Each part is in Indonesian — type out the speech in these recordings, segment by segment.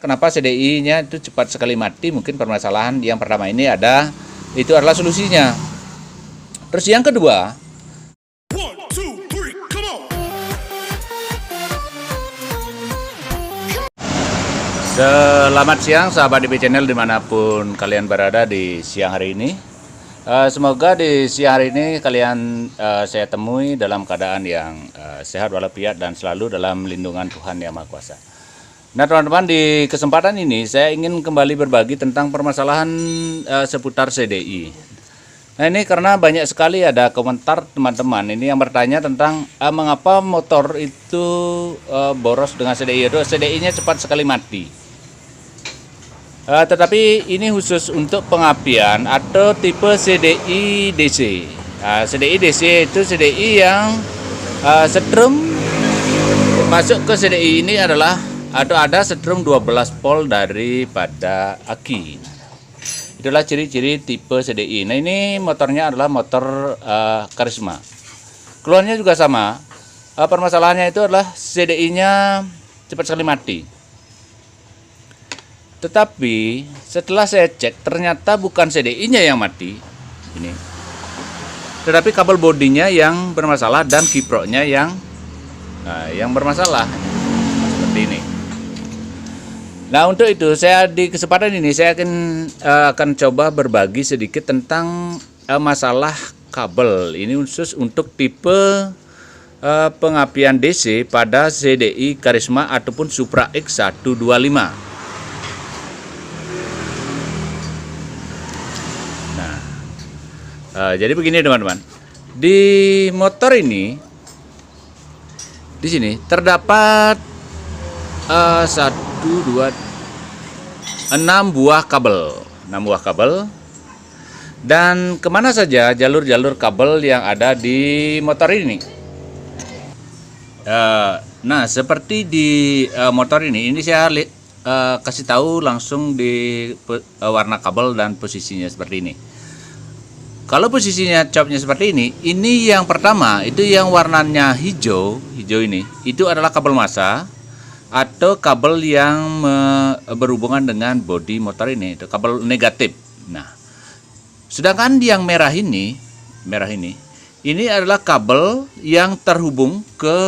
Kenapa CDI-nya itu cepat sekali mati? Mungkin permasalahan yang pertama ini ada, itu adalah solusinya. Terus yang kedua, selamat siang sahabat DP Channel dimanapun kalian berada di siang hari ini. Semoga di siang hari ini kalian saya temui dalam keadaan yang sehat walafiat dan selalu dalam lindungan Tuhan Yang Maha Kuasa. Nah teman-teman, di kesempatan ini saya ingin kembali berbagi tentang permasalahan seputar CDI. Nah ini karena banyak sekali ada komentar teman-teman ini yang bertanya tentang mengapa motor itu boros dengan CDI, itu CDI-nya cepat sekali mati. Tetapi ini khusus untuk pengapian atau tipe CDI DC. CDI DC itu CDI yang setrum masuk ke CDI ini adalah atau ada setrum 12 volt daripada aki. Itulah ciri-ciri tipe CDI. Nah ini motornya adalah motor Karisma. Keluarnya juga sama. Permasalahannya itu adalah CDI-nya cepat sekali mati. Tetapi setelah saya cek ternyata bukan CDI-nya yang mati ini, tetapi kabel bodinya yang bermasalah dan kiproknya yang bermasalah seperti ini. Nah untuk itu saya di kesempatan ini saya akan coba berbagi sedikit tentang masalah kabel ini khusus untuk tipe pengapian DC pada CDI Karisma ataupun Supra X125. Jadi begini teman-teman, di motor ini di sini terdapat 6 buah kabel, dan kemana saja jalur-jalur kabel yang ada di motor ini. Nah seperti di motor ini saya kasih tahu langsung di warna kabel dan posisinya seperti ini. Kalau posisinya copnya seperti ini yang pertama itu yang warnanya hijau ini, itu adalah kabel massa atau kabel yang berhubungan dengan bodi motor ini, itu kabel negatif. Nah, sedangkan yang merah ini adalah kabel yang terhubung ke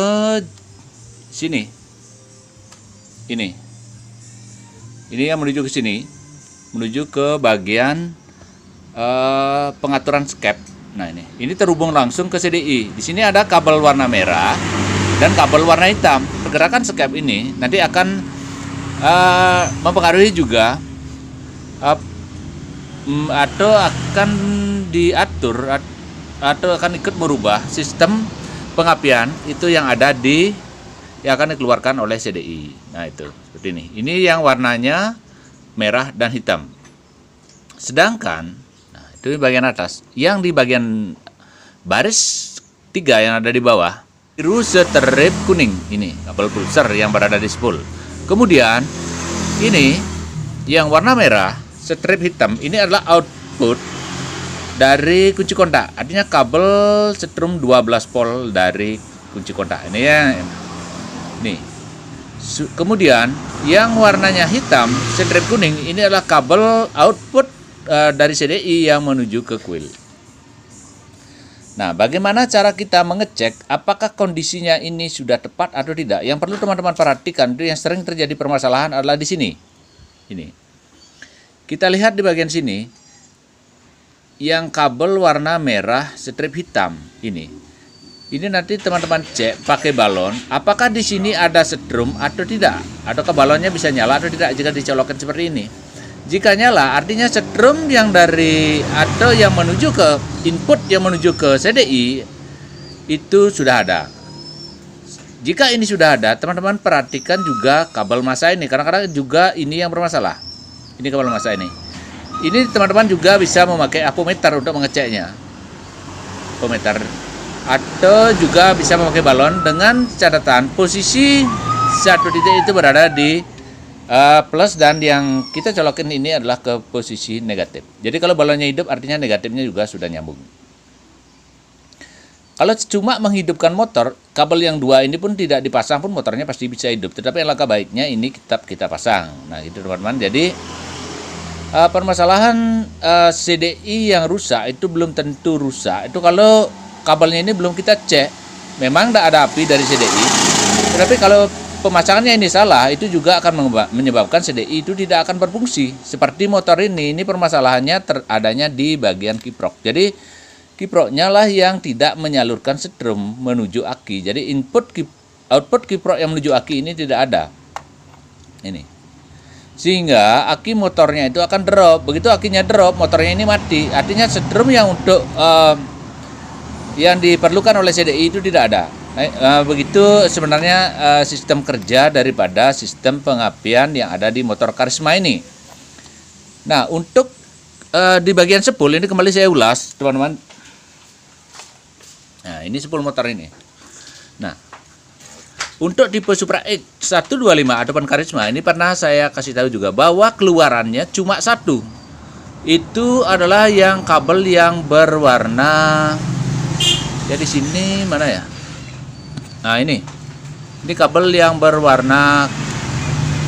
sini. Ini yang menuju ke sini, menuju ke bagian pengaturan skep. Nah ini terhubung langsung ke CDI. Di sini ada kabel warna merah dan kabel warna hitam. Pergerakan skep ini nanti akan mempengaruhi juga atau akan diatur atau akan ikut merubah sistem pengapian itu yang ada yang akan dikeluarkan oleh CDI. Nah itu seperti ini. Ini yang warnanya merah dan hitam. Sedangkan itu di bagian atas, yang di bagian baris 3 yang ada di bawah biru strip kuning, ini kabel pulser yang berada di spool. Kemudian ini yang warna merah strip hitam, ini adalah output dari kunci kontak, artinya kabel setrum 12 volt dari kunci kontak ini ya. Nih. Kemudian yang warnanya hitam strip kuning, ini adalah kabel output dari CDI yang menuju ke kuil. Nah, bagaimana cara kita mengecek apakah kondisinya ini sudah tepat atau tidak? Yang perlu teman-teman perhatikan, itu yang sering terjadi permasalahan adalah di sini. Ini. Kita lihat di bagian sini, yang kabel warna merah strip hitam ini. Ini nanti teman-teman cek pakai balon, apakah di sini ada setrum atau tidak? Atau balonnya bisa nyala atau tidak jika dicolokkan seperti ini? Jika nyala, artinya setrum yang dari atau yang menuju ke input yang menuju ke CDI itu sudah ada. Jika ini sudah ada, teman-teman perhatikan juga kabel massa ini. Kadang-kadang juga ini yang bermasalah. Ini kabel massa ini. Ini teman-teman juga bisa memakai apometer untuk mengeceknya. Apometer. Atau juga bisa memakai balon dengan catatan posisi satu titik itu berada di plus, dan yang kita colokin ini adalah ke posisi negatif. Jadi kalau balonnya hidup artinya negatifnya juga sudah nyambung. Kalau cuma menghidupkan motor, kabel yang dua ini pun tidak dipasang pun motornya pasti bisa hidup. Tetapi alangkah baiknya ini kita pasang. Nah, itu teman-teman. Jadi permasalahan CDI yang rusak itu belum tentu rusak. Itu kalau kabelnya ini belum kita cek, memang tidak ada api dari CDI. Tetapi kalau pemasangannya ini salah, itu juga akan menyebabkan CDI itu tidak akan berfungsi. Seperti motor ini permasalahannya adanya di bagian kiprok. Jadi kiproknya lah yang tidak menyalurkan setrum menuju aki. Jadi output kiprok yang menuju aki ini tidak ada. Ini. Sehingga aki motornya itu akan drop. Begitu akinya drop, motornya ini mati. Artinya setrum yang untuk yang diperlukan oleh CDI itu tidak ada. Begitu sebenarnya sistem kerja daripada sistem pengapian yang ada di motor Karisma ini. Nah, untuk di bagian sepul ini kembali saya ulas, teman-teman. Nah, ini sepul motor ini. Nah, untuk tipe Supra X 125 ataupun Karisma ini pernah saya kasih tahu juga bahwa keluarannya cuma satu. Itu adalah yang kabel yang berwarna. Ya di sini mana ya? Nah, ini kabel yang berwarna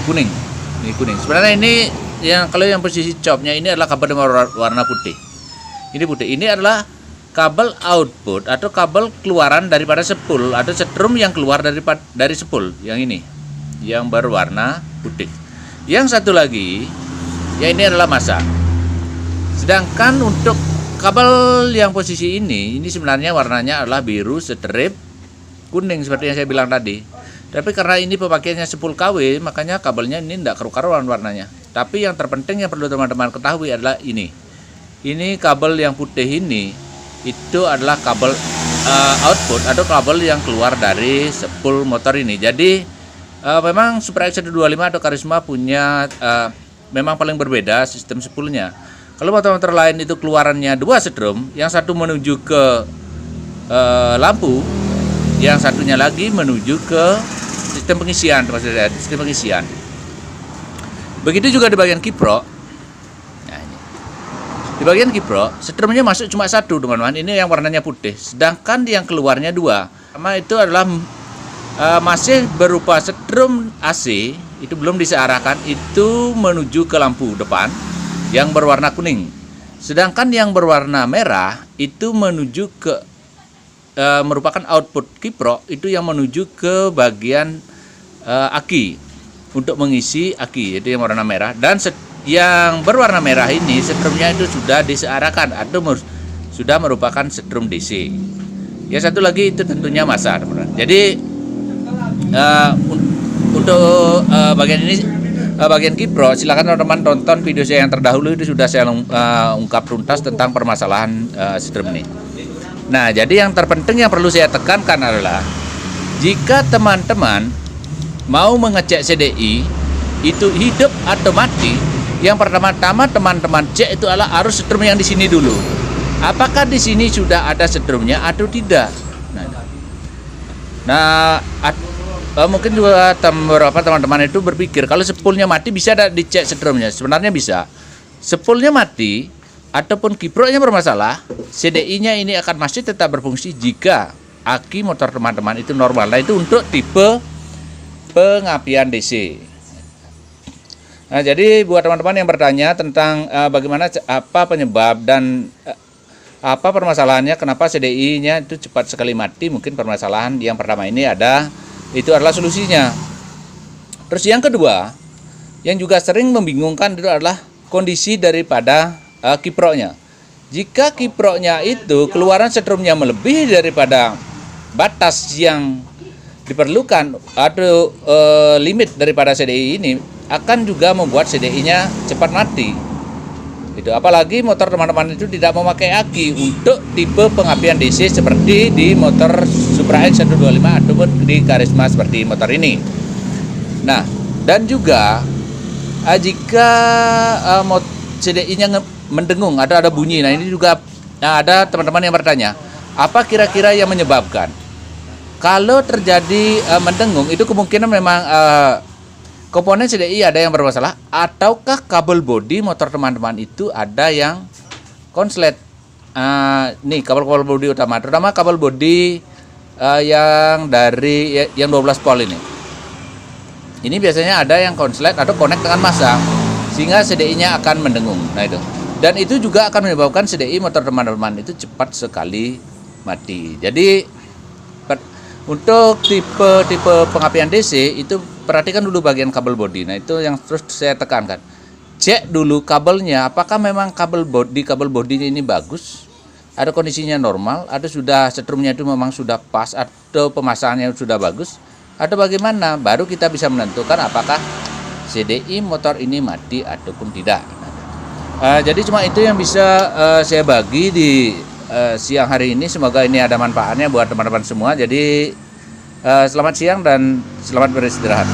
kuning. Ini kuning. Sebenarnya ini kalau yang posisi chopnya ini adalah kabel yang berwarna putih. Ini putih. Ini adalah kabel output atau kabel keluaran daripada sepul atau setrum yang keluar dari sepul yang ini yang berwarna putih. Yang satu lagi ya ini adalah massa. Sedangkan untuk kabel yang posisi ini sebenarnya warnanya adalah biru strip kuning seperti yang saya bilang tadi. Tapi karena ini pemakaiannya sepul KW, makanya kabelnya ini tidak keruh-karuan warnanya. Tapi yang terpenting yang perlu teman-teman ketahui adalah ini. Ini kabel yang putih ini itu adalah kabel output atau kabel yang keluar dari sepul motor ini. Jadi memang Supra X 125 atau Karisma punya memang paling berbeda sistem sepulnya. Kalau motor-motor lain itu keluarannya dua setrum, yang satu menuju ke lampu, yang satunya lagi menuju ke sistem pengisian, sistem pengisian. Begitu juga di bagian kiprok. Di bagian kiprok, setrumnya masuk cuma satu, teman-teman. Ini yang warnanya putih. Sedangkan yang keluarnya dua. Sama itu adalah masih berupa setrum AC, itu belum disearahkan, itu menuju ke lampu depan yang berwarna kuning. Sedangkan yang berwarna merah itu menuju ke merupakan output kiprok, itu yang menuju ke bagian aki untuk mengisi aki, itu yang warna merah. Dan yang berwarna merah ini setrumnya itu sudah disearahkan atau sudah merupakan setrum DC. Ya satu lagi itu tentunya massa, teman-teman. Jadi untuk bagian ini bagian kiprok, silakan teman-teman tonton video saya yang terdahulu, itu sudah saya ungkap tuntas tentang permasalahan setrum ini. Nah, jadi yang terpenting yang perlu saya tekankan adalah jika teman-teman mau mengecek CDI itu hidup atau mati, yang pertama-tama teman-teman cek itu adalah arus setrum yang di sini dulu. Apakah di sini sudah ada setrumnya atau tidak? Nah, mungkin juga beberapa teman-teman itu berpikir kalau sepulnya mati bisa dicek setrumnya. Sebenarnya bisa. Sepulnya mati ataupun kiproknya bermasalah, CDI-nya ini akan masih tetap berfungsi jika aki motor teman-teman itu normal. Nah, itu untuk tipe pengapian DC. Nah, jadi buat teman-teman yang bertanya tentang bagaimana apa penyebab dan apa permasalahannya kenapa CDI-nya itu cepat sekali mati, mungkin permasalahan yang pertama ini itu adalah solusinya. Terus yang kedua, yang juga sering membingungkan itu adalah kondisi daripada kiproknya. Jika kiproknya itu keluaran setrumnya melebihi daripada batas yang diperlukan atau limit daripada CDI ini, akan juga membuat CDI-nya cepat mati. Itu apalagi motor teman-teman itu tidak memakai aki untuk tipe pengapian DC seperti di motor Supra X 125 ataupun di Karisma seperti motor ini. Nah, dan juga jika CDI-nya mendengung atau ada bunyi, nah ini juga ada teman-teman yang bertanya, apa kira-kira yang menyebabkan? Kalau terjadi mendengung, itu kemungkinan memang komponen CDI ada yang bermasalah, ataukah kabel bodi motor teman-teman itu ada yang konslet nih kabel-kabel bodi utama, terutama kabel bodi yang dari yang 12 volt ini. Ini biasanya ada yang konslet atau connect dengan massa, sehingga CDI-nya akan mendengung. Nah itu. Dan itu juga akan menyebabkan CDI motor teman-teman itu cepat sekali mati. Jadi untuk tipe pengapian DC itu perhatikan dulu bagian kabel bodi. Nah itu yang terus saya tekankan. Cek dulu kabelnya, apakah memang kabel bodinya ini bagus, ada kondisinya normal, ada sudah setrumnya itu memang sudah pas, atau pemasangannya sudah bagus, atau bagaimana, baru kita bisa menentukan apakah CDI motor ini mati ataupun tidak. Jadi cuma itu yang bisa saya bagi di siang hari ini. Semoga ini ada manfaatnya buat teman-teman semua. Jadi selamat siang dan selamat beristirahat.